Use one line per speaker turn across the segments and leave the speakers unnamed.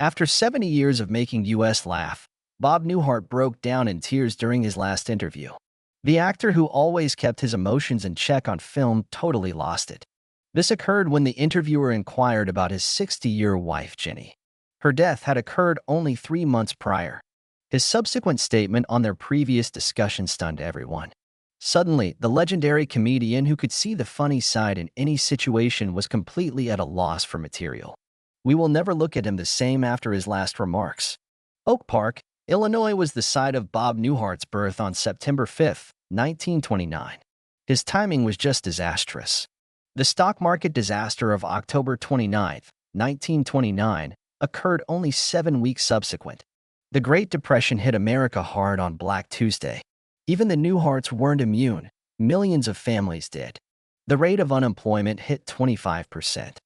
After 70 years of making U.S. laugh, Bob Newhart broke down in tears during his last interview. The actor who always kept his emotions in check on film totally lost it. This occurred when the interviewer inquired about his 60-year wife, Ginnie. Her death had occurred only 3 months prior. His subsequent statement on their previous discussion stunned everyone. Suddenly, the legendary comedian who could see the funny side in any situation was completely at a loss for material. We will never look at him the same after his last remarks. Oak Park, Illinois was the site of Bob Newhart's birth on September 5, 1929. His timing was just disastrous. The stock market disaster of October 29, 1929, occurred only 7 weeks subsequent. The Great Depression hit America hard on Black Tuesday. Even the Newharts weren't immune. Millions of families did. The rate of unemployment hit 25%.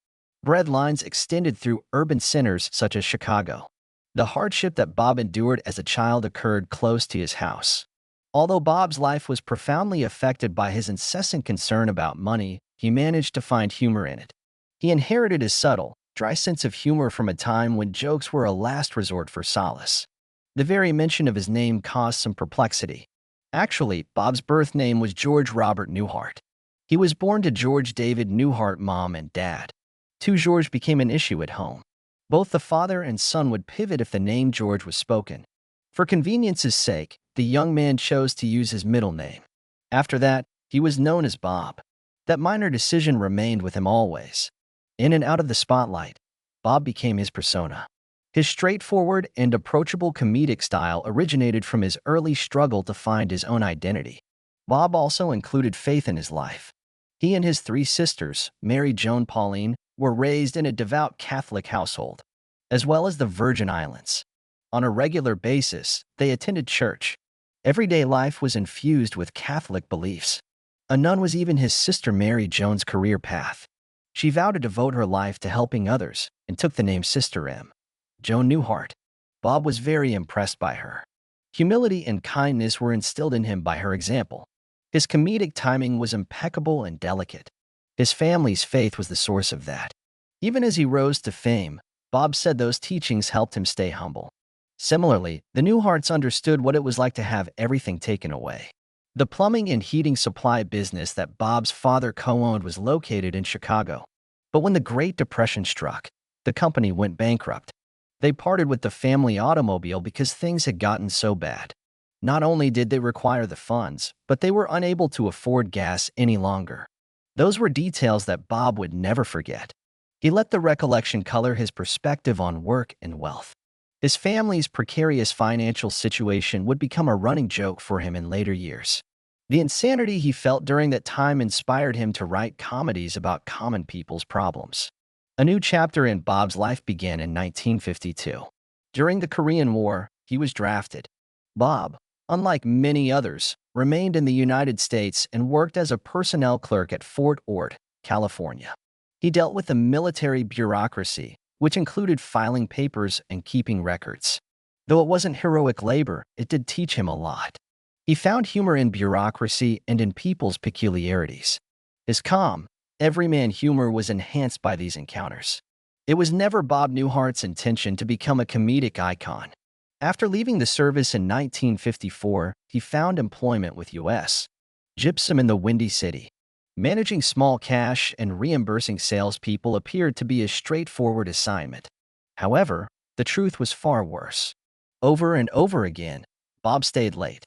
Bread lines extended through urban centers such as Chicago. The hardship that Bob endured as a child occurred close to his house. Although Bob's life was profoundly affected by his incessant concern about money, he managed to find humor in it. He inherited a subtle, dry sense of humor from a time when jokes were a last resort for solace. The very mention of his name caused some perplexity. Actually, Bob's birth name was George Robert Newhart. He was born to George David Newhart mom and dad. George became an issue at home. Both the father and son would pivot if the name George was spoken. For convenience's sake, the young man chose to use his middle name. After that, he was known as Bob. That minor decision remained with him always. In and out of the spotlight, Bob became his persona. His straightforward and approachable comedic style originated from his early struggle to find his own identity. Bob also included faith in his life. He and his 3 sisters, Mary Joan Pauline, were raised in a devout Catholic household, as well as the Virgin Islands. On a regular basis, they attended church. Everyday life was infused with Catholic beliefs. A nun was even his sister Mary Joan's career path. She vowed to devote her life to helping others and took the name Sister M. Joan Newhart. Bob was very impressed by her. Humility and kindness were instilled in him by her example. His comedic timing was impeccable and delicate. His family's faith was the source of that. Even as he rose to fame, Bob said those teachings helped him stay humble. Similarly, the Newharts understood what it was like to have everything taken away. The plumbing and heating supply business that Bob's father co-owned was located in Chicago. But when the Great Depression struck, the company went bankrupt. They parted with the family automobile because things had gotten so bad. Not only did they require the funds, but they were unable to afford gas any longer. Those were details that Bob would never forget. He let the recollection color his perspective on work and wealth. His family's precarious financial situation would become a running joke for him in later years. The insanity he felt during that time inspired him to write comedies about common people's problems. A new chapter in Bob's life began in 1952. During the Korean War, he was drafted. Bob, unlike many others, remained in the United States and worked as a personnel clerk at Fort Ord, California. He dealt with the military bureaucracy, which included filing papers and keeping records. Though it wasn't heroic labor, it did teach him a lot. He found humor in bureaucracy and in people's peculiarities. His calm, everyman humor was enhanced by these encounters. It was never Bob Newhart's intention to become a comedic icon. After leaving the service in 1954, he found employment with U.S. Gypsum in the Windy City. Managing small cash and reimbursing salespeople appeared to be a straightforward assignment. However, the truth was far worse. Over and over again, Bob stayed late,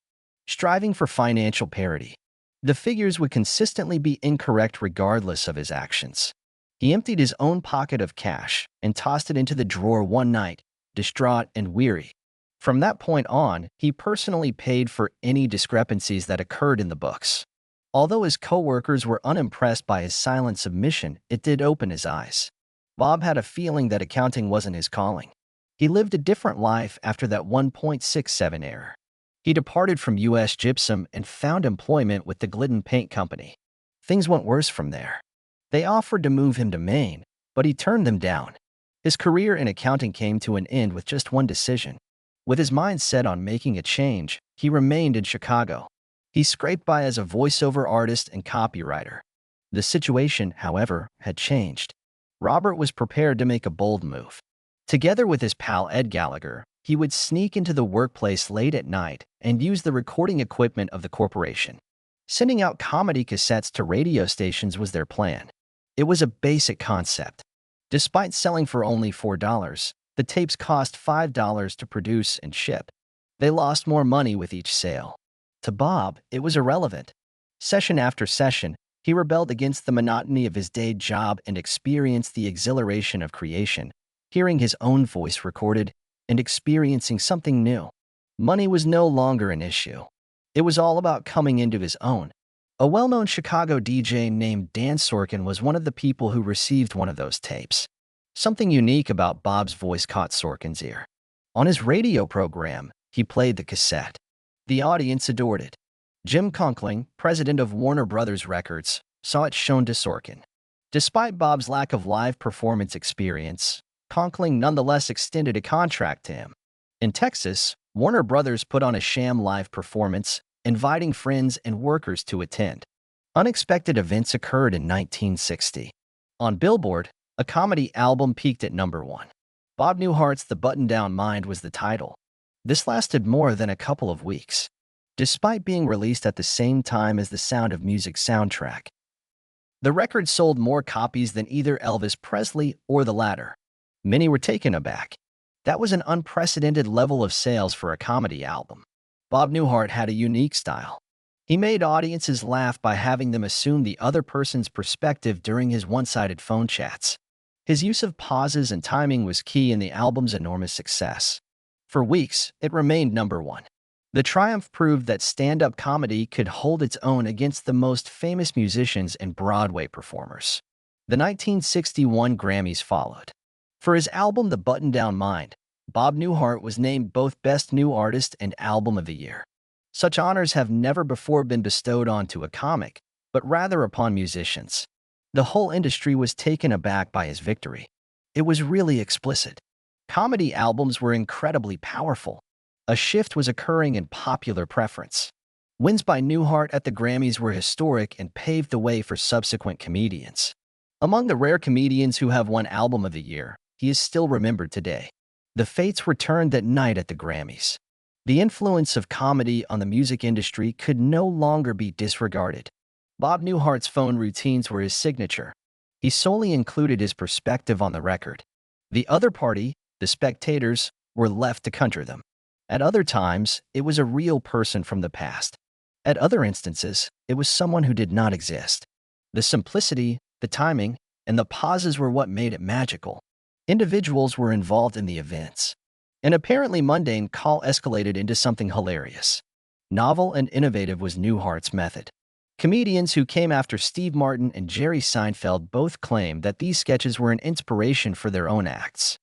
striving for financial parity. The figures would consistently be incorrect regardless of his actions. He emptied his own pocket of cash and tossed it into the drawer one night, distraught and weary. From that point on, he personally paid for any discrepancies that occurred in the books. Although his co-workers were unimpressed by his silent submission, it did open his eyes. Bob had a feeling that accounting wasn't his calling. He lived a different life after that 1.67 error. He departed from U.S. Gypsum and found employment with the Glidden Paint Company. Things went worse from there. They offered to move him to Maine, but he turned them down. His career in accounting came to an end with just one decision. With his mind set on making a change, he remained in Chicago. He scraped by as a voiceover artist and copywriter. The situation, however, had changed. Robert was prepared to make a bold move. Together with his pal Ed Gallagher, he would sneak into the workplace late at night and use the recording equipment of the corporation. Sending out comedy cassettes to radio stations was their plan. It was a basic concept. Despite selling for only $4, the tapes cost $5 to produce and ship. They lost more money with each sale. To Bob, it was irrelevant. Session after session, he rebelled against the monotony of his day job and experienced the exhilaration of creation, hearing his own voice recorded and experiencing something new. Money was no longer an issue. It was all about coming into his own. A well-known Chicago DJ named Dan Sorkin was one of the people who received one of those tapes. Something unique about Bob's voice caught Sorkin's ear. On his radio program, he played the cassette. The audience adored it. Jim Conkling, president of Warner Brothers Records, saw it shown to Sorkin. Despite Bob's lack of live performance experience, Conkling nonetheless extended a contract to him. In Texas, Warner Brothers put on a sham live performance, inviting friends and workers to attend. Unexpected events occurred in 1960. On Billboard, a comedy album peaked at #1. Bob Newhart's The Button-Down Mind was the title. This lasted more than a couple of weeks. Despite being released at the same time as the Sound of Music soundtrack, the record sold more copies than either Elvis Presley or the latter. Many were taken aback. That was an unprecedented level of sales for a comedy album. Bob Newhart had a unique style. He made audiences laugh by having them assume the other person's perspective during his one-sided phone chats. His use of pauses and timing was key in the album's enormous success. For weeks, it remained #1. The triumph proved that stand-up comedy could hold its own against the most famous musicians and Broadway performers. The 1961 Grammys followed. For his album The Button-Down Mind, Bob Newhart was named both Best New Artist and Album of the Year. Such honors have never before been bestowed onto a comic, but rather upon musicians. The whole industry was taken aback by his victory. It was really explicit. Comedy albums were incredibly powerful. A shift was occurring in popular preference. Wins by Newhart at the Grammys were historic and paved the way for subsequent comedians. Among the rare comedians who have won Album of the Year, he is still remembered today. The fates were turned that night at the Grammys. The influence of comedy on the music industry could no longer be disregarded. Bob Newhart's phone routines were his signature. He solely included his perspective on the record. The other party, the spectators, were left to conjure them. At other times, it was a real person from the past. At other instances, it was someone who did not exist. The simplicity, the timing, and the pauses were what made it magical. Individuals were involved in the events. An apparently mundane call escalated into something hilarious. Novel and innovative was Newhart's method. Comedians who came after Steve Martin and Jerry Seinfeld both claimed that these sketches were an inspiration for their own acts.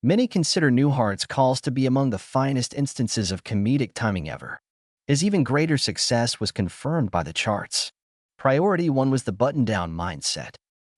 Many consider Newhart's calls to be among the finest instances of comedic timing ever. His even greater success was confirmed by the charts. Priority 1 was The Button-Down Mindset.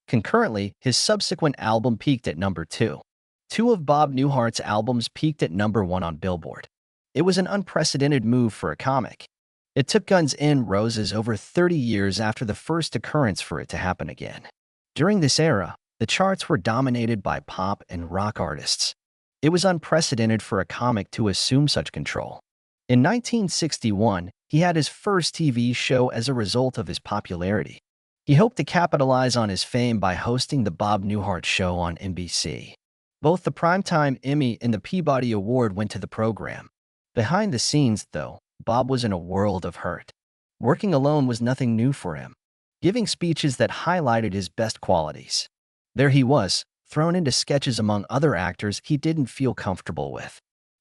Concurrently, his subsequent album peaked at #2. Two of Bob Newhart's albums peaked at #1 on Billboard. It was an unprecedented move for a comic. It took Guns N' Roses over 30 years after the first occurrence for it to happen again. During this era, the charts were dominated by pop and rock artists. It was unprecedented for a comic to assume such control. In 1961, he had his first TV show as a result of his popularity. He hoped to capitalize on his fame by hosting the Bob Newhart Show on NBC. Both the Primetime Emmy and the Peabody Award went to the program. Behind the scenes, though, Bob was in a world of hurt. Working alone was nothing new for him, giving speeches that highlighted his best qualities. There he was, thrown into sketches among other actors he didn't feel comfortable with.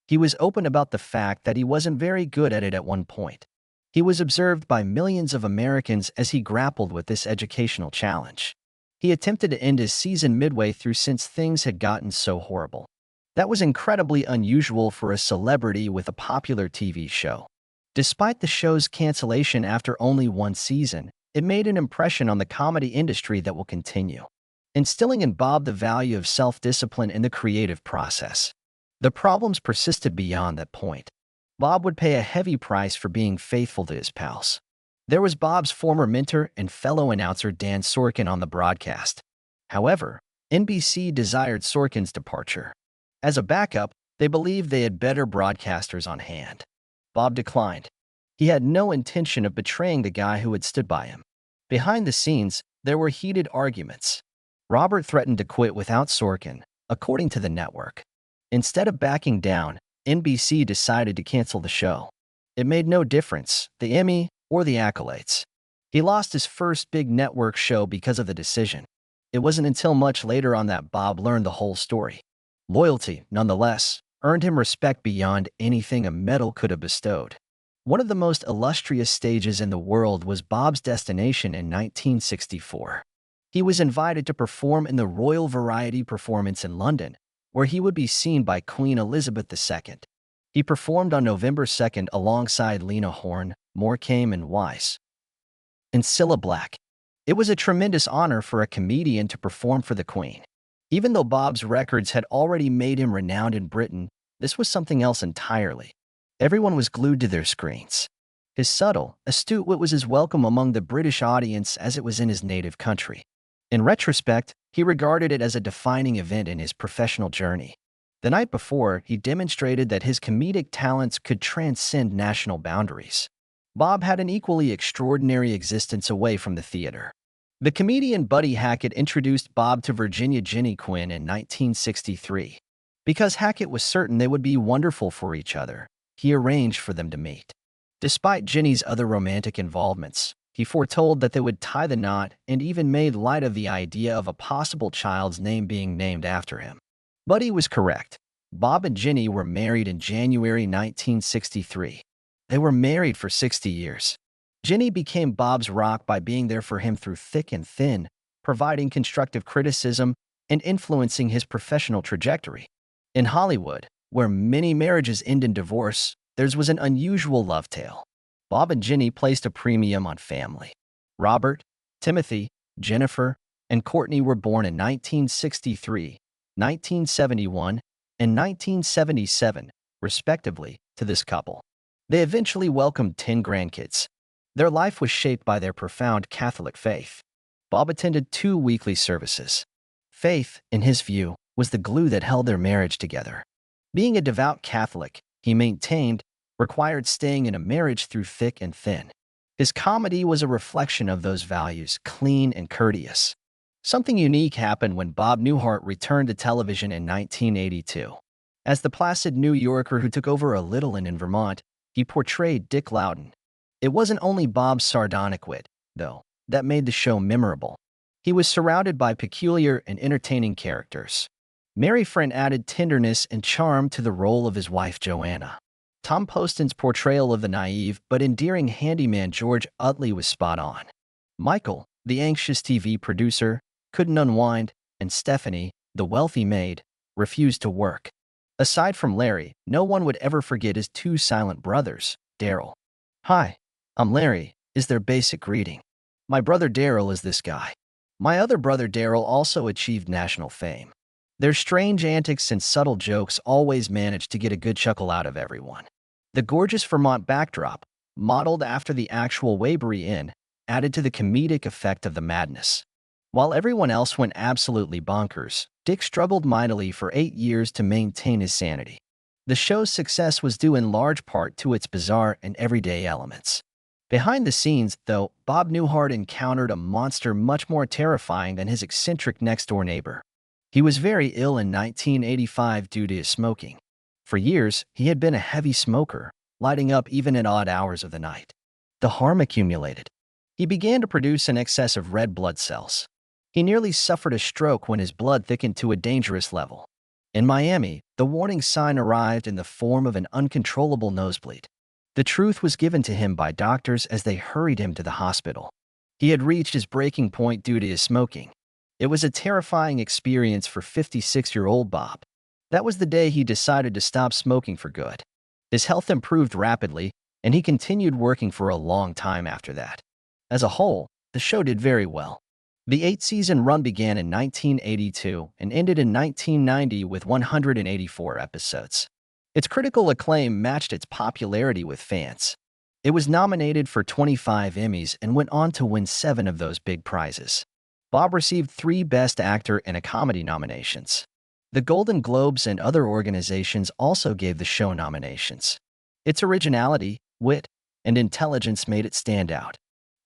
He was open about the fact that he wasn't very good at it at one point. He was observed by millions of Americans as he grappled with this educational challenge. He attempted to end his season midway through since things had gotten so horrible. That was incredibly unusual for a celebrity with a popular TV show. Despite the show's cancellation after only one season, it made an impression on the comedy industry that will continue, instilling in Bob the value of self-discipline in the creative process. The problems persisted beyond that point. Bob would pay a heavy price for being faithful to his pals. There was Bob's former mentor and fellow announcer Dan Sorkin on the broadcast. However, NBC desired Sorkin's departure. As a backup, they believed they had better broadcasters on hand. Bob declined. He had no intention of betraying the guy who had stood by him. Behind the scenes, there were heated arguments. Robert threatened to quit without Sorkin, according to the network. Instead of backing down, NBC decided to cancel the show. It made no difference, the Emmy or the accolades. He lost his first big network show because of the decision. It wasn't until much later on that Bob learned the whole story. Loyalty, nonetheless, earned him respect beyond anything a medal could have bestowed. One of the most illustrious stages in the world was Bob's destination in 1964. He was invited to perform in the Royal Variety Performance in London, where he would be seen by Queen Elizabeth II. He performed on November 2nd alongside Lena Horne, Morecambe and Wise, and Cilla Black. It was a tremendous honor for a comedian to perform for the Queen. Even though Bob's records had already made him renowned in Britain, this was something else entirely. Everyone was glued to their screens. His subtle, astute wit was as welcome among the British audience as it was in his native country. In retrospect, he regarded it as a defining event in his professional journey. The night before, he demonstrated that his comedic talents could transcend national boundaries. Bob had an equally extraordinary existence away from the theater. The comedian Buddy Hackett introduced Bob to Virginia Ginnie Quinn in 1963. Because Hackett was certain they would be wonderful for each other, he arranged for them to meet. Despite Ginnie's other romantic involvements, he foretold that they would tie the knot and even made light of the idea of a possible child's name being named after him. Buddy was correct. Bob and Ginnie were married in January 1963. They were married for 60 years. Ginnie became Bob's rock by being there for him through thick and thin, providing constructive criticism and influencing his professional trajectory. In Hollywood, where many marriages end in divorce, theirs was an unusual love tale. Bob and Ginnie placed a premium on family. Robert, Timothy, Jennifer, and Courtney were born in 1963, 1971, and 1977, respectively, to this couple. They eventually welcomed 10 grandkids. Their life was shaped by their profound Catholic faith. Bob attended 2 weekly services. Faith, in his view, was the glue that held their marriage together. Being a devout Catholic, he maintained, required staying in a marriage through thick and thin. His comedy was a reflection of those values, clean and courteous. Something unique happened when Bob Newhart returned to television in 1982. As the placid New Yorker who took over a little inn in Vermont, he portrayed Dick Loudon. It wasn't only Bob's sardonic wit, though, that made the show memorable. He was surrounded by peculiar and entertaining characters. Mary Friend added tenderness and charm to the role of his wife Joanna. Tom Poston's portrayal of the naive but endearing handyman George Utley was spot on. Michael, the anxious TV producer, couldn't unwind, and Stephanie, the wealthy maid, refused to work. Aside from Larry, no one would ever forget his 2 silent brothers, Daryl. "Hi, I'm Larry," is their basic greeting. "My brother Daryl is this guy." My other brother Daryl also achieved national fame. Their strange antics and subtle jokes always managed to get a good chuckle out of everyone. The gorgeous Vermont backdrop, modeled after the actual Waverly Inn, added to the comedic effect of the madness. While everyone else went absolutely bonkers, Dick struggled mightily for 8 years to maintain his sanity. The show's success was due in large part to its bizarre and everyday elements. Behind the scenes, though, Bob Newhart encountered a monster much more terrifying than his eccentric next-door neighbor. He was very ill in 1985 due to his smoking. For years, he had been a heavy smoker, lighting up even at odd hours of the night. The harm accumulated. He began to produce an excess of red blood cells. He nearly suffered a stroke when his blood thickened to a dangerous level. In Miami, the warning sign arrived in the form of an uncontrollable nosebleed. The truth was given to him by doctors as they hurried him to the hospital. He had reached his breaking point due to his smoking. It was a terrifying experience for 56-year-old Bob. That was the day he decided to stop smoking for good. His health improved rapidly, and he continued working for a long time after that. As a whole, the show did very well. The 8-season run began in 1982 and ended in 1990 with 184 episodes. Its critical acclaim matched its popularity with fans. It was nominated for 25 Emmys and went on to win 7 of those big prizes. Bob received 3 Best Actor in a Comedy nominations. The Golden Globes and other organizations also gave the show nominations. Its originality, wit, and intelligence made it stand out.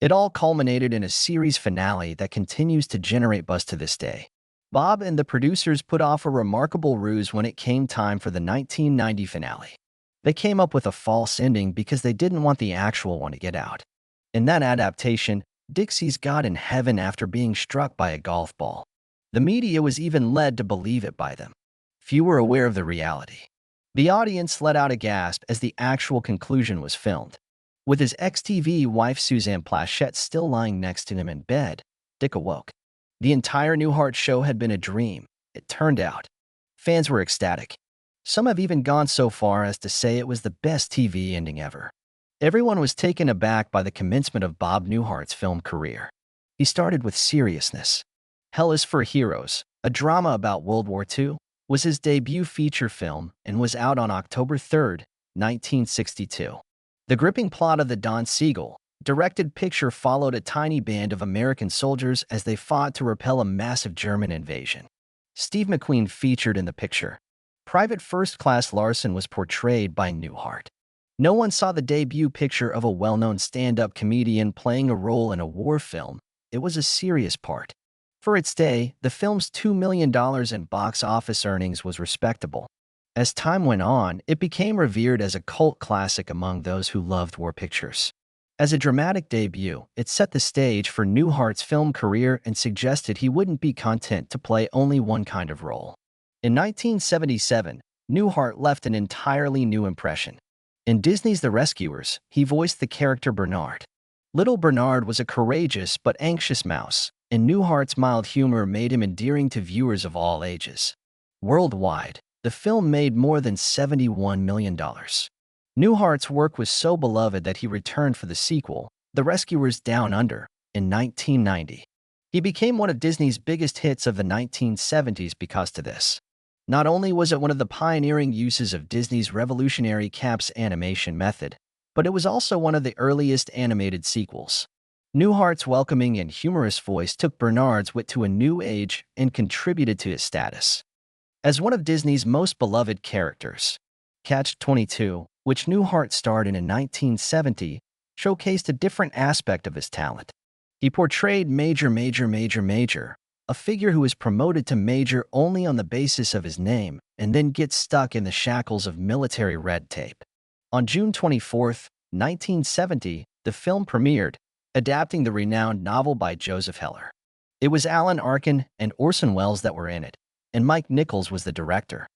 It all culminated in a series finale that continues to generate buzz to this day. Bob and the producers put off a remarkable ruse when it came time for the 1990 finale. They came up with a false ending because they didn't want the actual one to get out. In that adaptation, Dixie's God in heaven after being struck by a golf ball. The media was even led to believe it by them. Few were aware of the reality. The audience let out a gasp as the actual conclusion was filmed. With his ex-TV wife Suzanne Plachette still lying next to him in bed, Dick awoke. The entire Newhart show had been a dream, it turned out. Fans were ecstatic. Some have even gone so far as to say it was the best TV ending ever. Everyone was taken aback by the commencement of Bob Newhart's film career. He started with seriousness. Hell is for Heroes, a drama about World War II, was his debut feature film and was out on October 3, 1962. The gripping plot of the Don Siegel directed picture followed a tiny band of American soldiers as they fought to repel a massive German invasion. Steve McQueen featured in the picture. Private First Class Larson was portrayed by Newhart. No one saw the debut picture of a well-known stand-up comedian playing a role in a war film. It was a serious part. For its day, the film's $2 million in box office earnings was respectable. As time went on, it became revered as a cult classic among those who loved war pictures. As a dramatic debut, it set the stage for Newhart's film career and suggested he wouldn't be content to play only one kind of role. In 1977, Newhart left an entirely new impression. In Disney's The Rescuers, he voiced the character Bernard. Little Bernard was a courageous but anxious mouse, and Newhart's mild humor made him endearing to viewers of all ages. Worldwide, the film made more than $71 million. Newhart's work was so beloved that he returned for the sequel, The Rescuers Down Under, in 1990. He became one of Disney's biggest hits of the 1970s because of this. Not only was it one of the pioneering uses of Disney's revolutionary CAPS animation method, but it was also one of the earliest animated sequels. Newhart's welcoming and humorous voice took Bernard's wit to a new age and contributed to his status as one of Disney's most beloved characters. Catch-22, which Newhart starred in 1970, showcased a different aspect of his talent. He portrayed Major, a figure who is promoted to major only on the basis of his name and then gets stuck in the shackles of military red tape. On June 24, 1970, the film premiered, adapting the renowned novel by Joseph Heller. It was Alan Arkin and Orson Welles that were in it, and Mike Nichols was the director.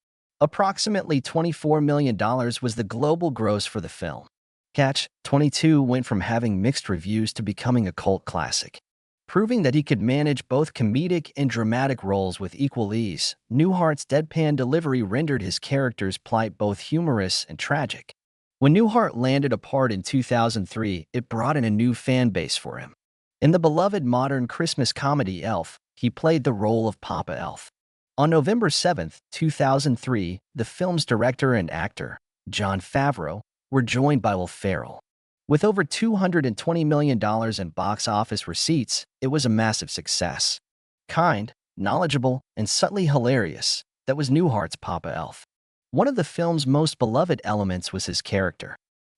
Approximately $24 million was the global gross for the film. Catch-22 went from having mixed reviews to becoming a cult classic. Proving that he could manage both comedic and dramatic roles with equal ease, Newhart's deadpan delivery rendered his character's plight both humorous and tragic. When Newhart landed a part in 2003, it brought in a new fan base for him. In the beloved modern Christmas comedy Elf, he played the role of Papa Elf. On November 7, 2003, the film's director and actor, Jon Favreau, were joined by Will Ferrell. With over $220 million in box office receipts, it was a massive success. Kind, knowledgeable, and subtly hilarious, that was Newhart's Papa Elf. One of the film's most beloved elements was his character.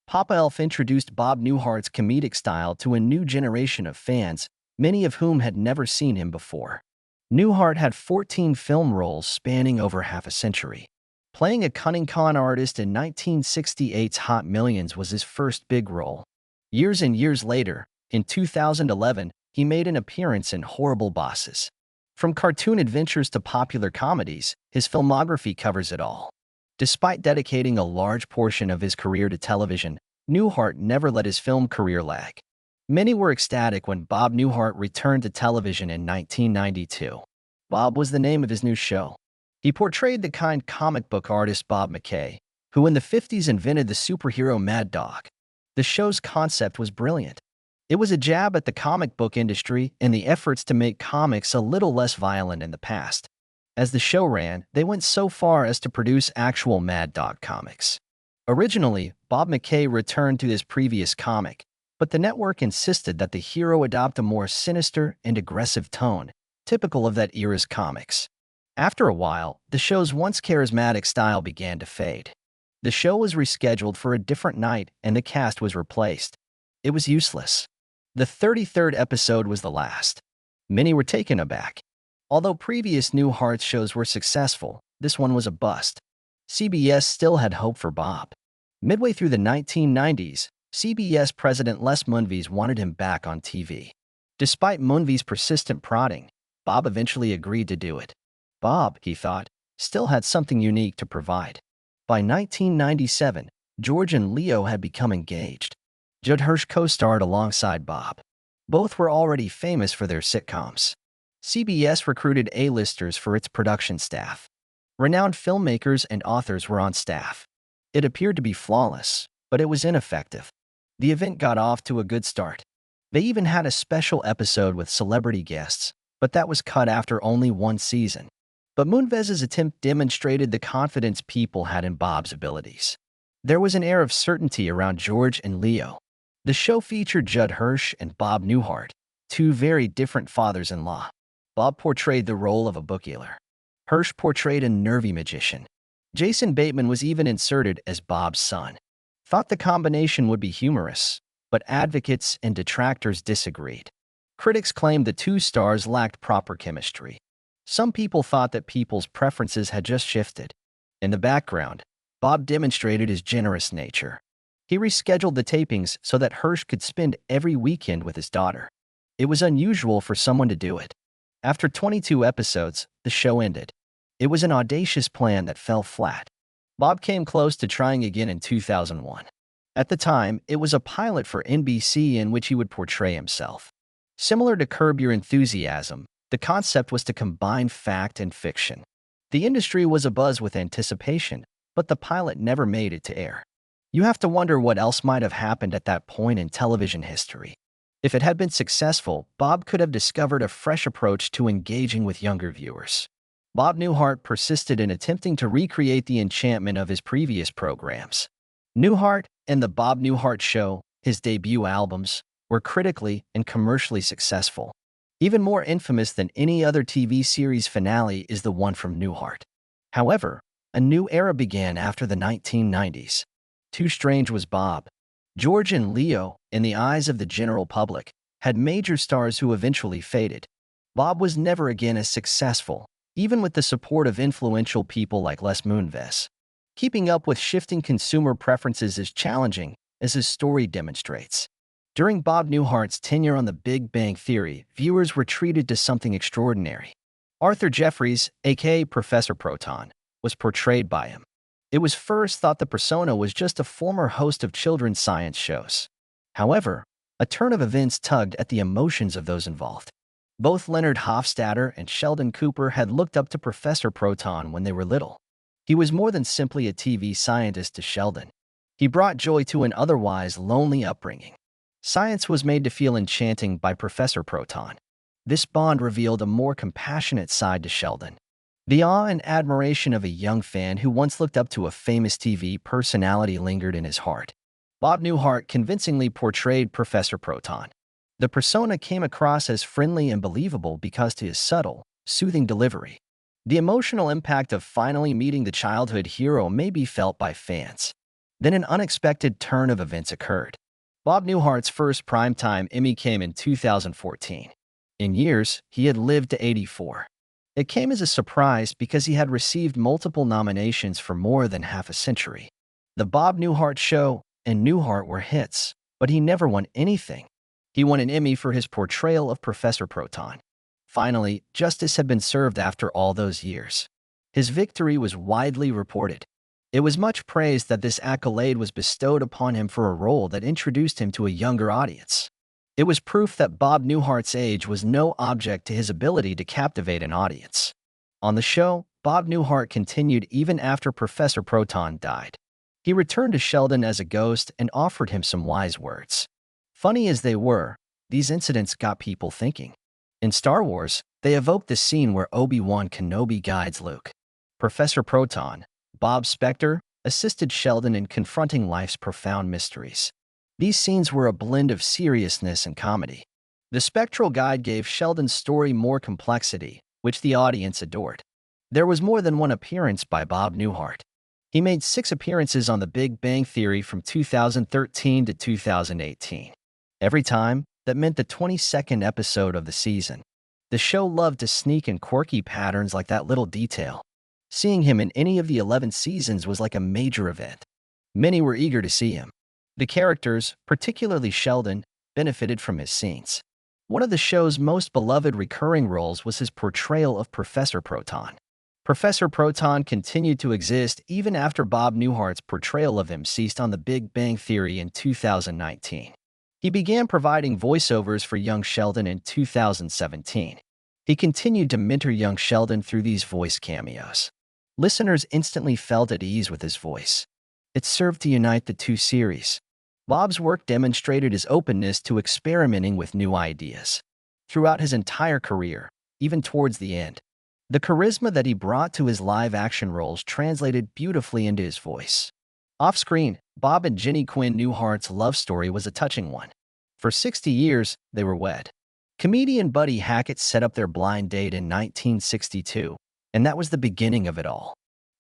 Papa Elf introduced Bob Newhart's comedic style to a new generation of fans, many of whom had never seen him before. Newhart had 14 film roles spanning over half a century. Playing a cunning con artist in 1968's Hot Millions was his first big role. Years and years later, in 2011, he made an appearance in Horrible Bosses. From cartoon adventures to popular comedies, his filmography covers it all. Despite dedicating a large portion of his career to television, Newhart never let his film career lag. Many were ecstatic when Bob Newhart returned to television in 1992. Bob was the name of his new show. He portrayed the kind comic book artist Bob McKay, who in the 50s invented the superhero Mad Dog. The show's concept was brilliant. It was a jab at the comic book industry and the efforts to make comics a little less violent in the past. As the show ran, they went so far as to produce actual Mad Dog comics. Originally, Bob McKay returned to his previous comic, but the network insisted that the hero adopt a more sinister and aggressive tone, typical of that era's comics. After a while, the show's once charismatic style began to fade. The show was rescheduled for a different night and the cast was replaced. It was useless. The 33rd episode was the last. Many were taken aback. Although previous Newhart shows were successful, this one was a bust. CBS still had hope for Bob. Midway through the 1990s, CBS president Les Moonves wanted him back on TV. Despite Moonves' persistent prodding, Bob eventually agreed to do it. Bob, he thought, still had something unique to provide. By 1997, George and Leo had become engaged. Judd Hirsch co-starred alongside Bob. Both were already famous for their sitcoms. CBS recruited A-listers for its production staff. Renowned filmmakers and authors were on staff. It appeared to be flawless, but it was ineffective. The event got off to a good start. They even had a special episode with celebrity guests, but that was cut after only one season. But Moonves' attempt demonstrated the confidence people had in Bob's abilities. There was an air of certainty around George and Leo. The show featured Judd Hirsch and Bob Newhart, two very different fathers-in-law. Bob portrayed the role of a bookkeeper. Hirsch portrayed a nervy magician. Jason Bateman was even inserted as Bob's son. Thought the combination would be humorous, but advocates and detractors disagreed. Critics claimed the two stars lacked proper chemistry. Some people thought that people's preferences had just shifted. In the background, Bob demonstrated his generous nature. He rescheduled the tapings so that Hirsch could spend every weekend with his daughter. It was unusual for someone to do it. After 22 episodes, the show ended. It was an audacious plan that fell flat. Bob came close to trying again in 2001. At the time, it was a pilot for NBC in which he would portray himself. Similar to Curb Your Enthusiasm, the concept was to combine fact and fiction. The industry was abuzz with anticipation, but the pilot never made it to air. You have to wonder what else might have happened at that point in television history. If it had been successful, Bob could have discovered a fresh approach to engaging with younger viewers. Bob Newhart persisted in attempting to recreate the enchantment of his previous programs. Newhart and The Bob Newhart Show, his debut albums, were critically and commercially successful. Even more infamous than any other TV series finale is the one from Newhart. However, a new era began after the 1990s. Too Strange was Bob. George and Leo, in the eyes of the general public, had major stars who eventually faded. Bob was never again as successful, even with the support of influential people like Les Moonves. Keeping up with shifting consumer preferences is challenging, as his story demonstrates. During Bob Newhart's tenure on The Big Bang Theory, viewers were treated to something extraordinary. Arthur Jeffries, aka Professor Proton, was portrayed by him. It was first thought the persona was just a former host of children's science shows. However, a turn of events tugged at the emotions of those involved. Both Leonard Hofstadter and Sheldon Cooper had looked up to Professor Proton when they were little. He was more than simply a TV scientist to Sheldon. He brought joy to an otherwise lonely upbringing. Science was made to feel enchanting by Professor Proton. This bond revealed a more compassionate side to Sheldon. The awe and admiration of a young fan who once looked up to a famous TV personality lingered in his heart. Bob Newhart convincingly portrayed Professor Proton. The persona came across as friendly and believable because of his subtle, soothing delivery. The emotional impact of finally meeting the childhood hero may be felt by fans. Then an unexpected turn of events occurred. Bob Newhart's first primetime Emmy came in 2014. In years, he had lived to 84. It came as a surprise because he had received multiple nominations for more than half a century. The Bob Newhart Show and Newhart were hits, but he never won anything. He won an Emmy for his portrayal of Professor Proton. Finally, justice had been served after all those years. His victory was widely reported. It was much praised that this accolade was bestowed upon him for a role that introduced him to a younger audience. It was proof that Bob Newhart's age was no object to his ability to captivate an audience. On the show, Bob Newhart continued even after Professor Proton died. He returned to Sheldon as a ghost and offered him some wise words. Funny as they were, these incidents got people thinking. In Star Wars, they evoked the scene where Obi-Wan Kenobi guides Luke. Professor Proton, Bob Spector, assisted Sheldon in confronting life's profound mysteries. These scenes were a blend of seriousness and comedy. The spectral guide gave Sheldon's story more complexity, which the audience adored. There was more than one appearance by Bob Newhart. He made 6 appearances on The Big Bang Theory from 2013 to 2018. Every time, that meant the 22nd episode of the season. The show loved to sneak in quirky patterns like that little detail. Seeing him in any of the 11 seasons was like a major event. Many were eager to see him. The characters, particularly Sheldon, benefited from his scenes. One of the show's most beloved recurring roles was his portrayal of Professor Proton. Professor Proton continued to exist even after Bob Newhart's portrayal of him ceased on The Big Bang Theory in 2019. He began providing voiceovers for young Sheldon in 2017. He continued to mentor young Sheldon through these voice cameos. Listeners instantly felt at ease with his voice. It served to unite the two series. Bob's work demonstrated his openness to experimenting with new ideas. Throughout his entire career, even towards the end, the charisma that he brought to his live-action roles translated beautifully into his voice. Off-screen, Bob and Ginnie Quinn Newhart's love story was a touching one. For 60 years, they were wed. Comedian Buddy Hackett set up their blind date in 1962, and that was the beginning of it all.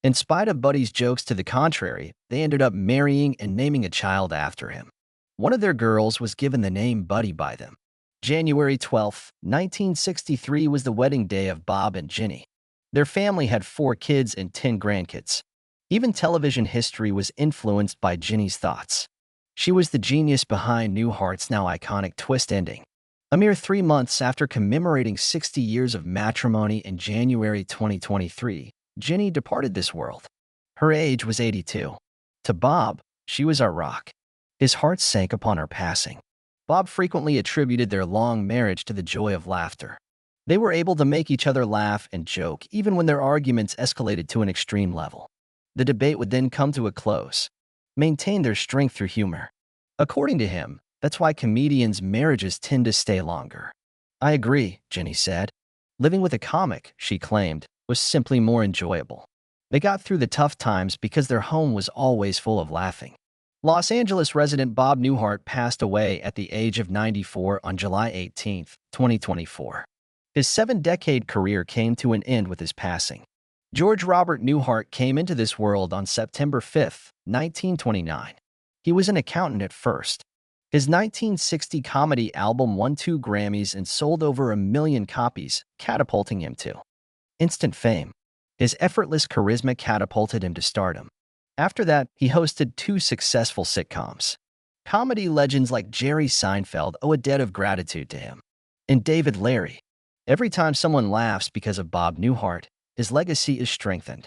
In spite of Buddy's jokes to the contrary, they ended up marrying and naming a child after him. One of their girls was given the name Buddy by them. January 12, 1963 was the wedding day of Bob and Ginnie. Their family had 4 kids and 10 grandkids. Even television history was influenced by Ginnie's thoughts. She was the genius behind Newhart's now iconic twist ending. A mere 3 months after commemorating 60 years of matrimony in January 2023, Ginnie departed this world. Her age was 82. To Bob, she was our rock. His heart sank upon her passing. Bob frequently attributed their long marriage to the joy of laughter. They were able to make each other laugh and joke even when their arguments escalated to an extreme level. The debate would then come to a close. Maintain their strength through humor. According to him, that's why comedians' marriages tend to stay longer. I agree, Ginnie said. Living with a comic, she claimed, was simply more enjoyable. They got through the tough times because their home was always full of laughing. Los Angeles resident Bob Newhart passed away at the age of 94 on July 18, 2024. His 7-decade career came to an end with his passing. George Robert Newhart came into this world on September 5, 1929. He was an accountant at first. His 1960 comedy album won 2 Grammys and sold over 1 million copies, catapulting him to instant fame. His effortless charisma catapulted him to stardom. After that, he hosted 2 successful sitcoms. Comedy legends like Jerry Seinfeld owe a debt of gratitude to him. And David Larry. Every time someone laughs because of Bob Newhart, his legacy is strengthened.